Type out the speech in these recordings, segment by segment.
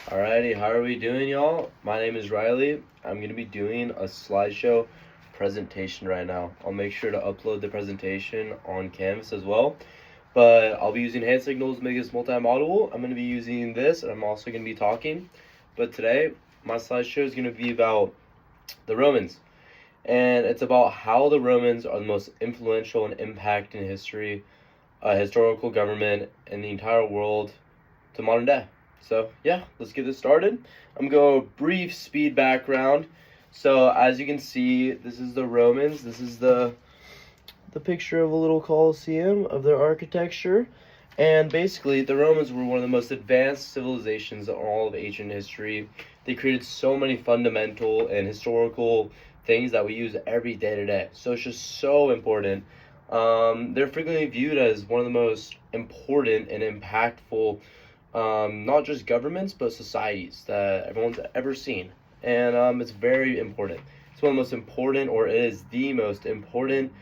Alrighty, how are we doing, y'all? My name is Riley. I'm going to be doing a slideshow presentation right now. I'll make sure to upload the presentation on Canvas as well. But I'll be using hand signals to make this multimodal. I'm going to be using this, and I'm also going to be talking. But today, my slideshow is going to be about the Romans. And it's about how the Romans are the most influential and impacting history, historical government in the entire world to modern day. So yeah, let's get this started. I'm going to go brief speed background. So as you can see, this is the Romans. This is the picture of a little Colosseum of their architecture. And basically, the Romans were one of the most advanced civilizations in all of ancient history. They created so many fundamental and historical things that we use every day to day. So it's just so important. They're frequently viewed as one of the most important and impactful not just governments, but societies that everyone's ever seen. And it's very important. It's one of the most important, or it is the most important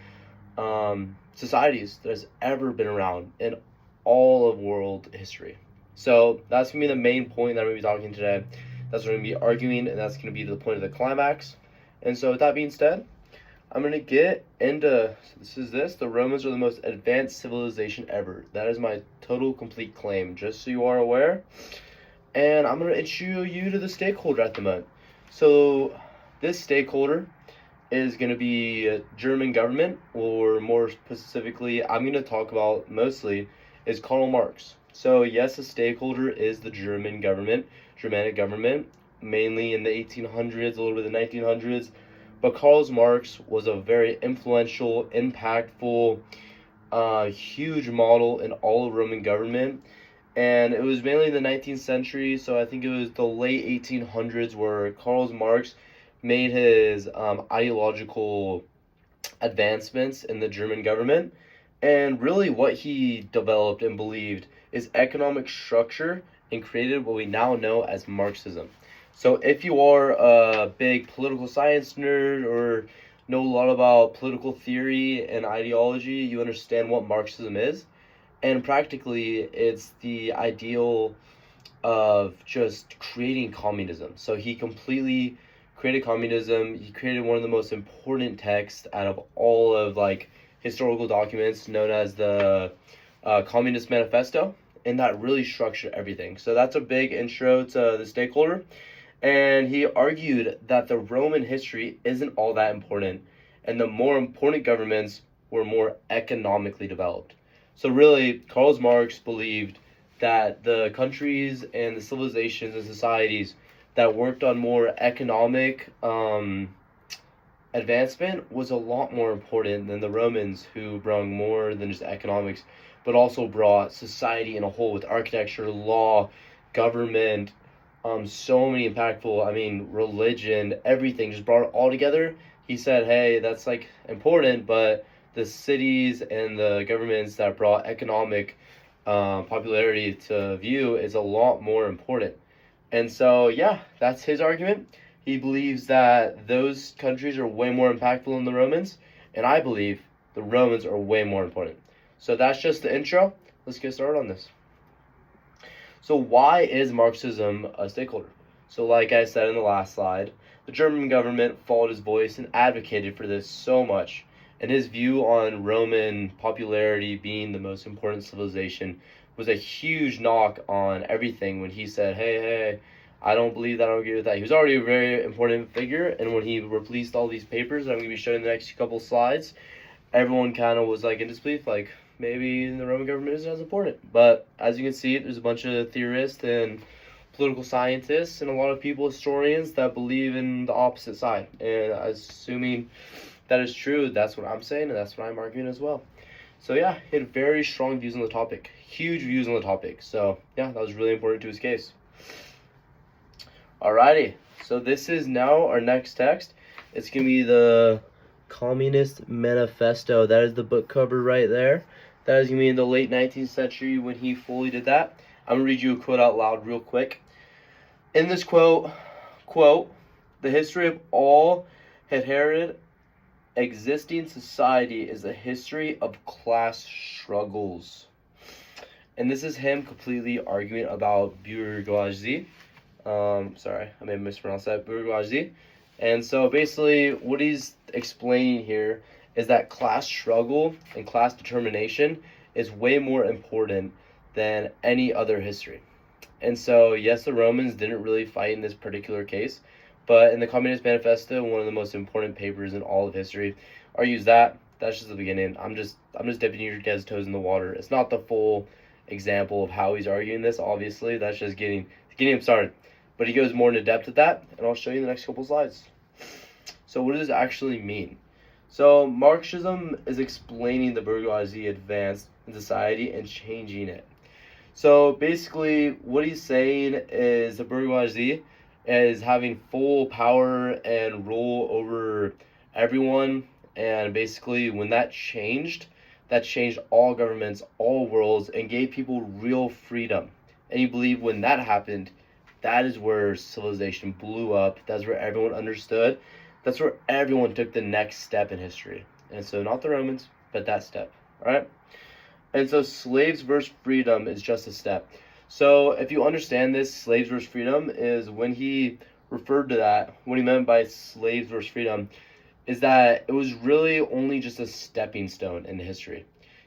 societies that has ever been around in all of world history. So that's going to be the main point that I'm going to be talking today. That's what I'm going to be arguing, and that's going to be the point of the climax. And so with that being said, I'm going to get into, the Romans are the most advanced civilization ever. That is my total complete claim, just so you are aware. And I'm going to introduce you to the stakeholder at the moment. So this stakeholder is going to be German government, or more specifically, I'm going to talk about mostly is Karl Marx. So yes, the stakeholder is the Germanic government, mainly in the 1800s, a little bit of the 1900s. But Karl Marx was a very influential, impactful, huge model in all of Roman government. And it was mainly the 19th century, so I think it was the late 1800s where Karl Marx made his ideological advancements in the German government. And really what he developed and believed is economic structure and created what we now know as Marxism. So if you are a big political science nerd or know a lot about political theory and ideology, you understand what Marxism is. And practically, it's the ideal of just creating communism. So he completely created communism. He created one of the most important texts out of all of historical documents, known as the Communist Manifesto, and that really structured everything. So that's a big intro to the stakeholder. And he argued that the Roman history isn't all that important, and the more important governments were more economically developed. So really, Karl Marx believed that the countries and the civilizations and societies that worked on more economic advancement was a lot more important than the Romans, who brought more than just economics, but also brought society in a whole with architecture, law, government, so many impactful, religion, everything, just brought it all together. He said, hey, that's important, but the cities and the governments that brought economic popularity to view is a lot more important. And so, yeah, that's his argument. He believes that those countries are way more impactful than the Romans, and I believe the Romans are way more important. So that's just the intro. Let's get started on this. So why is Marxism a stakeholder? So like I said in the last slide, the German government followed his voice and advocated for this so much. And his view on Roman popularity being the most important civilization was a huge knock on everything when he said, hey, I don't believe that, I don't agree with that. He was already a very important figure, and when he released all these papers that I'm going to be showing in the next couple slides, everyone kind of was in disbelief, maybe the Roman government isn't as important. But as you can see, there's a bunch of theorists and political scientists and a lot of people, historians, that believe in the opposite side. And assuming that is true, that's what I'm saying, and that's what I'm arguing as well. So yeah, he had very strong views on the topic, huge views on the topic. So yeah, that was really important to his case. Alrighty, so this is now our next text. It's going to be the Communist Manifesto. That is the book cover right there. That is going to be in the late 19th century when he fully did that. I'm going to read you a quote out loud real quick. In this quote, the history of all inherited existing society is a history of class struggles. And this is him completely arguing about bourgeoisie. Sorry, I may have mispronounced that. Bourgeoisie. And so basically, what he's explaining here is that class struggle and class determination is way more important than any other history. And so, yes, the Romans didn't really fight in this particular case, but in the Communist Manifesto, one of the most important papers in all of history, argues that that's just the beginning. I'm just dipping your guys' toes in the water. It's not the full example of how he's arguing this. Obviously, that's just getting him started. But he goes more into depth with that, and I'll show you in the next couple slides. So, what does this actually mean? So, Marxism is explaining the bourgeoisie advance in society and changing it. So basically, what he's saying is the bourgeoisie is having full power and rule over everyone. And basically, when that changed all governments, all worlds, and gave people real freedom. And you believe when that happened, that is where civilization blew up. That's where everyone understood. That's where everyone took the next step in history. And so, not the Romans, but that step. All right? And so slaves versus freedom is just a step. So if you understand this, slaves versus freedom is when he referred to that, what he meant by slaves versus freedom is that it was really only just a stepping stone in history.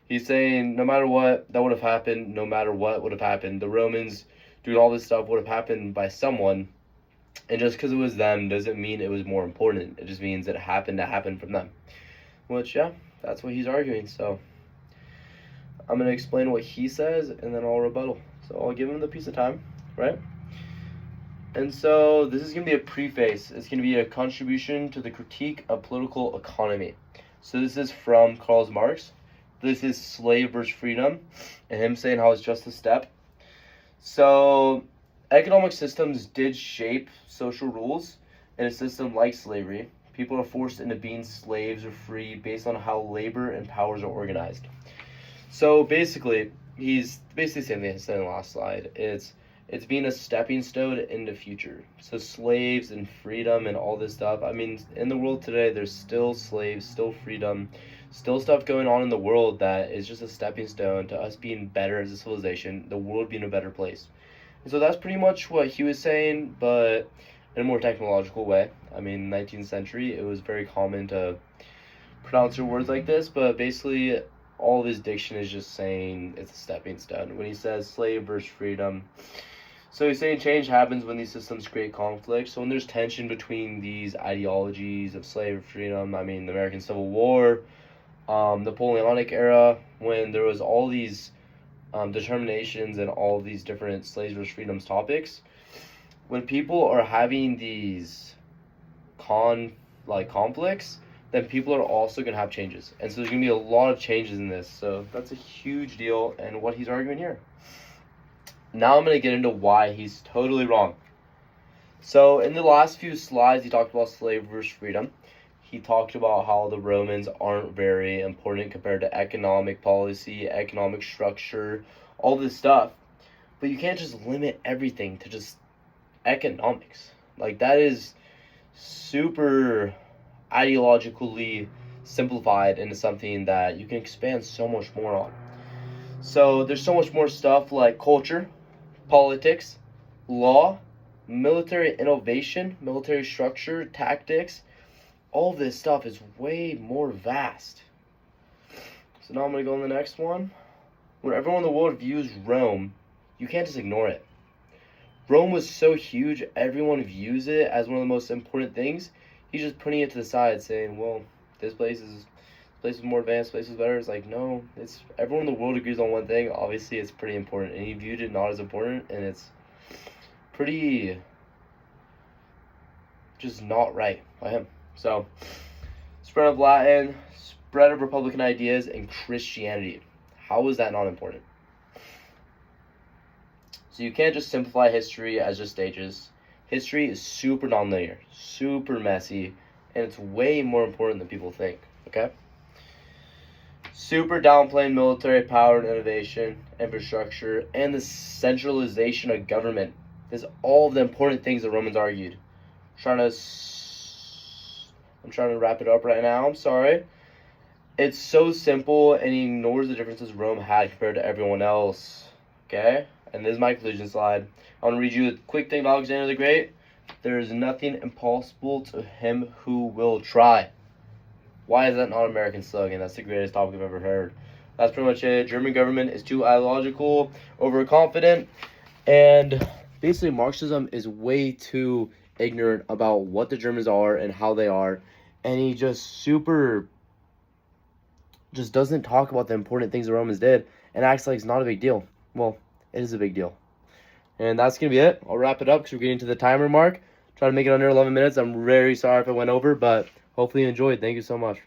He's saying no matter what that would have happened, no matter what would have happened, the Romans doing all this stuff would have happened by someone. And just because it was them doesn't mean it was more important. It just means it happened to happen from them. Which, yeah, that's what he's arguing. So I'm going to explain what he says, and then I'll rebuttal. So I'll give him the piece of time, right? And so this is going to be a preface. It's going to be a contribution to the critique of political economy. So this is from Karl Marx. This is slave versus freedom, and him saying how it's just a step. So economic systems did shape social rules in a system like slavery. People are forced into being slaves or free based on how labor and powers are organized. So basically, he's basically saying the same thing in the last slide. It's being a stepping stone into future. So slaves and freedom and all this stuff. I mean, in the world today, there's still slaves, still freedom, still stuff going on in the world that is just a stepping stone to us being better as a civilization, the world being a better place. And so that's pretty much what he was saying, but in a more technological way. I mean, 19th century, it was very common to pronounce your words like this, but basically all of his diction is just saying it's a stepping stone. When he says slave versus freedom, so he's saying change happens when these systems create conflict. So when there's tension between these ideologies of slave or freedom, I mean the American Civil War, Napoleonic era, when there was all these determinations and all these different slaves versus freedoms topics, when people are having these conflicts, then people are also going to have changes. And so there's going to be a lot of changes in this. So that's a huge deal and what he's arguing here. Now I'm going to get into why he's totally wrong. So in the last few slides, he talked about slave versus freedom. He talked about how the Romans aren't very important compared to economic policy, economic structure, all this stuff. But you can't just limit everything to just economics. Like, that is super ideologically simplified into something that you can expand so much more on. So there's so much more stuff like culture, politics, law, military innovation, military structure, tactics. All this stuff is way more vast. So now I'm going to go on the next one. When everyone in the world views Rome, you can't just ignore it. Rome was so huge, everyone views it as one of the most important things. He's just putting it to the side, saying, well, this place is more advanced, this place is better. It's like, no, it's everyone in the world agrees on one thing. Obviously, it's pretty important, and he viewed it not as important, and it's pretty just not right by him. So, spread of Latin, spread of Republican ideas, and Christianity. How is that not important? So you can't just simplify history as just stages. History is super nonlinear, super messy, and it's way more important than people think, okay? Super downplaying military power and innovation, infrastructure, and the centralization of government. There's all of the important things the Romans argued. I'm trying to wrap it up right now, I'm sorry. It's so simple, and he ignores the differences Rome had compared to everyone else, okay? And this is my conclusion slide. I want to read you a quick thing about Alexander the Great. There is nothing impossible to him who will try. Why is that not an American slogan? That's the greatest topic I've ever heard. That's pretty much it. German government is too ideological, overconfident, and basically Marxism is way too ignorant about what the Germans are and how they are, and he just doesn't talk about the important things the Romans did and acts like it's not a big deal. Well, it is a big deal. And that's going to be it. I'll wrap it up because we're getting to the timer mark. Try to make it under 11 minutes. I'm very sorry if I went over, but hopefully you enjoyed. Thank you so much.